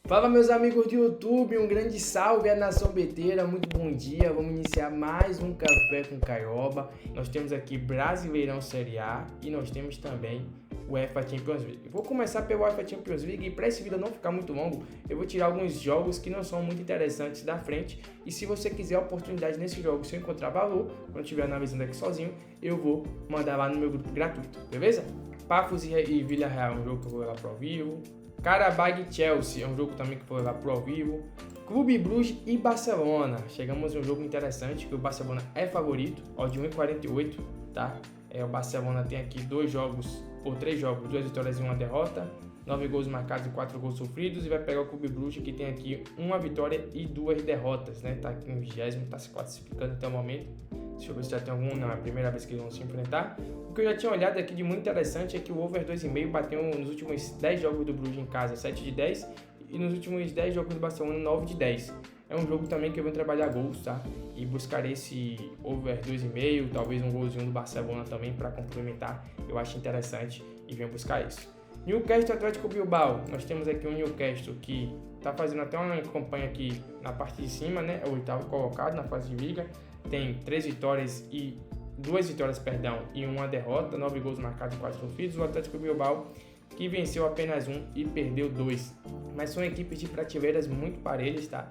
Fala meus amigos do YouTube, um grande salve à nação beteira, muito bom dia. Vamos iniciar mais um Café com Caioba. Nós temos aqui Brasileirão Série A e nós temos também o UEFA Champions League. Vou começar pelo UEFA Champions League e para esse vídeo não ficar muito longo, eu vou tirar alguns jogos que não são muito interessantes da frente. E se você quiser a oportunidade nesses jogos, se eu encontrar valor, quando estiver analisando aqui sozinho, eu vou mandar lá no meu grupo gratuito, beleza? Pafos e Villarreal é um jogo que eu vou levar pro ao vivo. Qarabag e Chelsea é um jogo também que eu vou levar pro ao vivo. Clube Bruges e Barcelona. Chegamos a um jogo interessante, que o Barcelona é favorito, de 1,48, tá? O Barcelona tem aqui 3 jogos, 2 vitórias e 1 derrota, 9 gols marcados e 4 gols sofridos, e vai pegar o Clube Bruges, que tem aqui 1 vitória e 2 derrotas, né? Tá aqui no 20º, tá se classificando até o momento. Deixa eu ver se já tem algum, não, é a primeira vez que eles vão se enfrentar. O que eu já tinha olhado aqui de muito interessante é que o over 2,5 bateu nos últimos 10 jogos do Bruges em casa 7 de 10 e nos últimos 10 jogos do Barcelona 9 de 10. É um jogo também que eu vou trabalhar gols, tá? E buscar esse over 2,5, talvez um golzinho do Barcelona também para complementar. Eu acho interessante e venho buscar isso. Newcastle Atlético Bilbao. Nós temos aqui um Newcastle que está fazendo até uma campanha aqui na parte de cima, né? É o 8º colocado na fase de liga. Tem 2 vitórias e 1 derrota, 9 gols marcados e 4 sofridos. O Atlético Bilbao que venceu apenas 1 e perdeu 2. Mas são equipes de prateleiras muito parelhas, tá?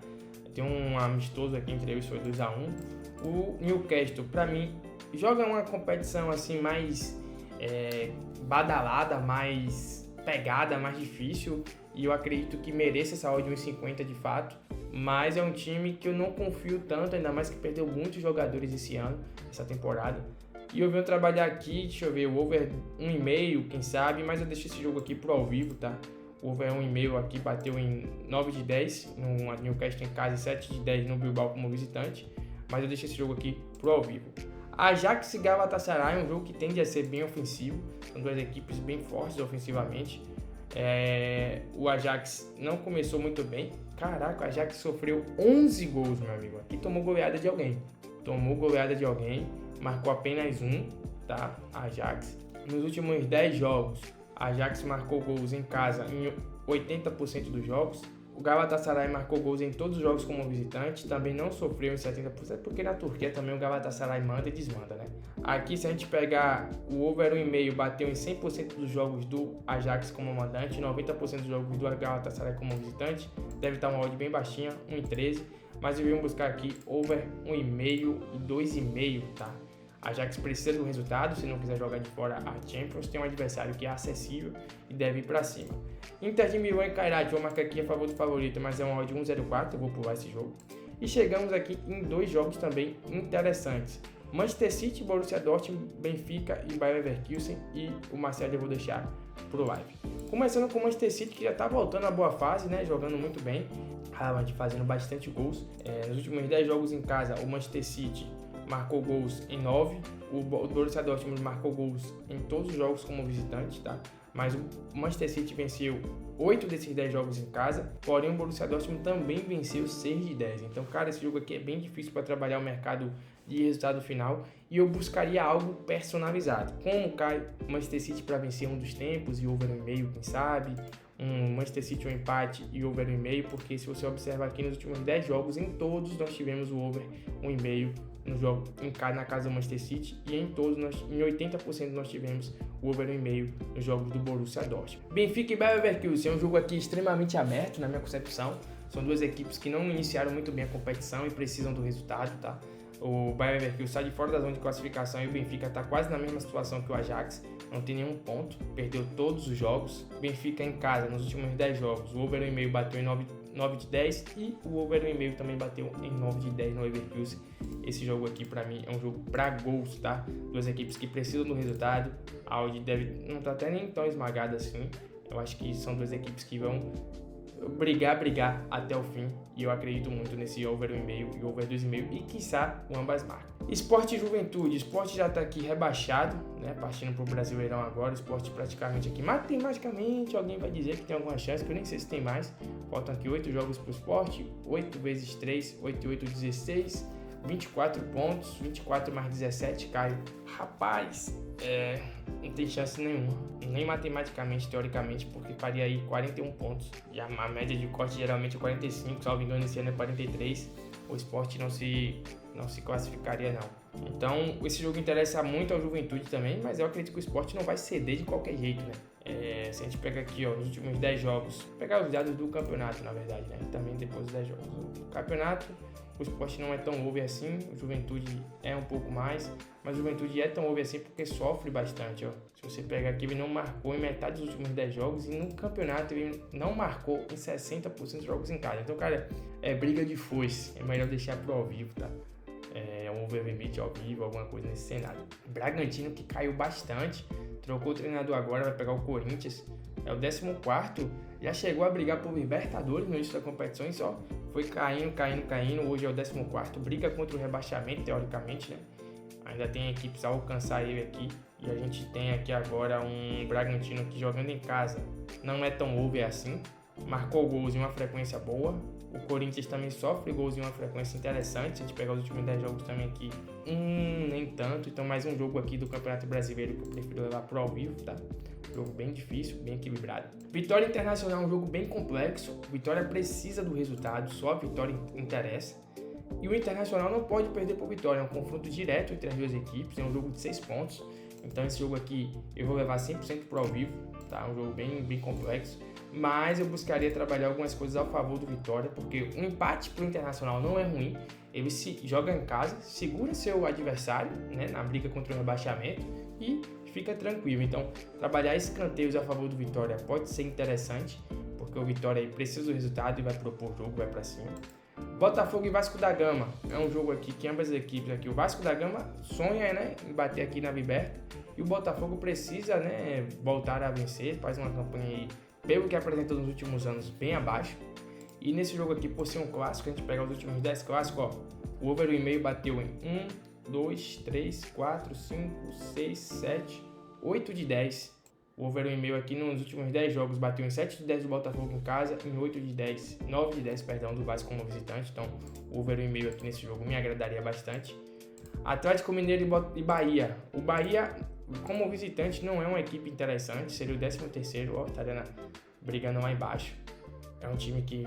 Tem um amistoso aqui entre eles, foi 2-1. O Newcastle, para mim, joga uma competição assim mais badalada, mais pegada, mais difícil. E eu acredito que mereça essa odd de 1,50 de fato. Mas é um time que eu não confio tanto, ainda mais que perdeu muitos jogadores esse ano, essa temporada. E eu venho trabalhar aqui, deixa eu ver, o over 1,5, quem sabe, mas eu deixo esse jogo aqui pro ao vivo, tá? O over 1,5 aqui bateu em 9 de 10 no Newcastle em casa e 7 de 10 no Bilbao como visitante, mas eu deixo esse jogo aqui pro ao vivo. Ajax e Galatasaray é um jogo que tende a ser bem ofensivo, são duas equipes bem fortes ofensivamente. O Ajax não começou muito bem. Caraca, o Ajax sofreu 11 gols, meu amigo. Aqui tomou goleada de alguém. Marcou apenas 1, tá? Ajax. Nos últimos 10 jogos, a Ajax marcou gols em casa em 80% dos jogos. O Galatasaray marcou gols em todos os jogos como visitante, também não sofreu em 70%, porque na Turquia também o Galatasaray manda e desmanda, né? Aqui, se a gente pegar o over 1,5, bateu em 100% dos jogos do Ajax como mandante, 90% dos jogos do Galatasaray como visitante, deve estar uma odd bem baixinha, 1,13, mas eu vim buscar aqui over 1,5 e 2,5, tá? Ajax precisa do resultado, se não quiser jogar de fora a Champions, tem um adversário que é acessível e deve ir para cima. Inter de Milão e Kairat, vou marcar aqui a favor do favorito, mas é uma odd de 1,04, eu vou pular esse jogo. E chegamos aqui em 2 jogos também interessantes. Manchester City, Borussia Dortmund, Benfica e Bayer Leverkusen, e o Marcelo eu vou deixar pro live. Começando com o Manchester City, que já está voltando à boa fase, né, jogando muito bem, Haaland fazendo bastante gols. Nos últimos 10 jogos em casa, o Manchester City marcou gols em 9, o Borussia Dortmund marcou gols em todos os jogos como visitante, tá? Mas o Manchester City venceu 8 desses 10 jogos em casa, porém o Borussia Dortmund também venceu 6 de 10. Então, cara, esse jogo aqui é bem difícil para trabalhar o mercado de resultado final e eu buscaria algo personalizado. Como cai o Manchester City para vencer um dos tempos e over 1,5, quem sabe? Um Manchester City um empate e over 1,5, porque se você observar aqui nos últimos 10 jogos, em todos nós tivemos o over 1,5 no jogo na casa do Manchester City e em 80% nós tivemos o over 1,5 nos jogos do Borussia Dortmund. Benfica e Bayer Leverkusen é um jogo aqui extremamente aberto na minha concepção. São duas equipes que não iniciaram muito bem a competição e precisam do resultado, tá? O Bayer Leverkusen sai de fora da zona de classificação e o Benfica está quase na mesma situação que o Ajax, não tem nenhum ponto, perdeu todos os jogos. Benfica em casa, nos últimos 10 jogos, o over 1,5 bateu em 9 de 10 e o over 1,5 também bateu em 9 de 10 no Leverkusen. Esse jogo aqui para mim é um jogo para gols, tá? Duas equipes que precisam do resultado, a odd não tá até nem tão esmagada assim. Eu acho que são duas equipes que vão brigar até o fim, e eu acredito muito nesse over 1,5 e over 2,5 e quiçá o ambas marcas. Esporte e Juventude, o Esporte já está aqui rebaixado, né, partindo para o Brasileirão agora, o Esporte praticamente aqui, matematicamente alguém vai dizer que tem alguma chance, que eu nem sei se tem mais, faltam aqui 8 jogos para o Esporte, 8 vezes 3, 8 e 8, 16, 24 pontos, 24 mais 17, Caio. Rapaz, não tem chance nenhuma, nem matematicamente, teoricamente, porque faria aí 41 pontos. E a média de corte geralmente é 45, salvo engano esse ano é 43. O Sport não se classificaria não. Então esse jogo interessa muito ao Juventude também, mas eu acredito que o Sport não vai ceder de qualquer jeito, né? Se a gente pega aqui, ó, nos últimos 10 jogos, pegar os dados do campeonato, na verdade, né? Também depois dos 10 jogos. O campeonato, o Sport não é tão over assim, o Juventude é um pouco mais, mas o Juventude é tão over assim porque sofre bastante, ó. Se você pega aqui, ele não marcou em metade dos últimos 10 jogos e no campeonato ele não marcou em 60% dos jogos em casa. Então, cara, é briga de foice, é melhor deixar pro ao vivo, tá? Um over limite ao vivo, alguma coisa nesse cenário. Bragantino que caiu bastante, trocou o treinador agora, vai pegar o Corinthians, é o 14º, já chegou a brigar por Libertadores no início da competição, só foi caindo, hoje é o 14º, briga contra o rebaixamento, teoricamente, né? Ainda tem equipes a alcançar ele aqui, e a gente tem aqui agora um Bragantino que jogando em casa não é tão over assim, marcou gols em uma frequência boa. O Corinthians também sofre gols em uma frequência interessante. Se a gente pegar os últimos 10 jogos também aqui, nem tanto. Então mais um jogo aqui do Campeonato Brasileiro que eu prefiro levar pro ao vivo, tá? Jogo bem difícil, bem equilibrado. Vitória Internacional é um jogo bem complexo. Vitória precisa do resultado, só a vitória interessa. E o Internacional não pode perder por Vitória. É um confronto direto entre as duas equipes. É um jogo de 6 pontos. Então esse jogo aqui eu vou levar 100% pro ao vivo, tá? Um jogo bem complexo. Mas eu buscaria trabalhar algumas coisas a favor do Vitória, porque um empate pro Internacional não é ruim. Ele se joga em casa, segura seu adversário, né, na briga contra o rebaixamento e fica tranquilo. Então, trabalhar escanteios a favor do Vitória pode ser interessante, porque o Vitória aí precisa do resultado e vai propor o jogo, vai para cima. Botafogo e Vasco da Gama é um jogo aqui que ambas as equipes aqui, o Vasco da Gama sonha, né, em bater aqui na Liberta, e o Botafogo precisa, né, voltar a vencer, faz uma campanha aí, pelo que apresentou nos últimos anos, bem abaixo. E nesse jogo aqui, por ser um clássico, a gente pega os últimos 10 clássicos, ó, o over 1,5 bateu em 1, 2, 3, 4, 5, 6, 7, 8 de 10. O over 1,5 aqui nos últimos 10 jogos bateu em 7 de 10 do Botafogo em casa, em 8 de 10, 9 de 10, perdão, do Vasco como visitante. Então, o over 1,5 aqui nesse jogo me agradaria bastante. Atlético Mineiro e Bahia. O Bahia, como visitante, não é uma equipe interessante, seria o 13º, ó, estaria brigando lá embaixo. É um time que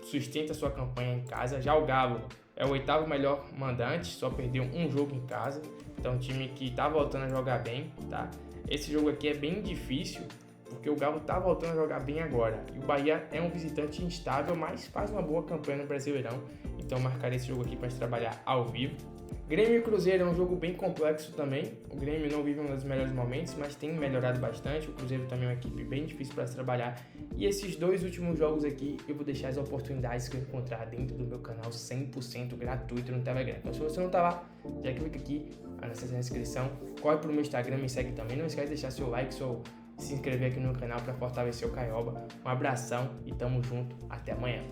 sustenta sua campanha em casa. Já o Galo é o 8º melhor mandante, só perdeu um jogo em casa. Então, um time que tá voltando a jogar bem, tá? Esse jogo aqui é bem difícil, porque o Galo tá voltando a jogar bem agora. E o Bahia é um visitante instável, mas faz uma boa campanha no Brasileirão. Então, marcarei esse jogo aqui para trabalhar ao vivo. Grêmio e Cruzeiro é um jogo bem complexo também. O Grêmio não vive um dos melhores momentos, mas tem melhorado bastante. O Cruzeiro também é uma equipe bem difícil para se trabalhar. E esses dois últimos jogos aqui, eu vou deixar as oportunidades que eu encontrar dentro do meu canal 100% gratuito no Telegram. Então, se você não tá lá, já clica aqui nessa inscrição, corre pro meu Instagram, me segue também. Não esquece de deixar seu like, se inscrever aqui no canal para fortalecer o Caioba. Um abração e tamo junto. Até amanhã.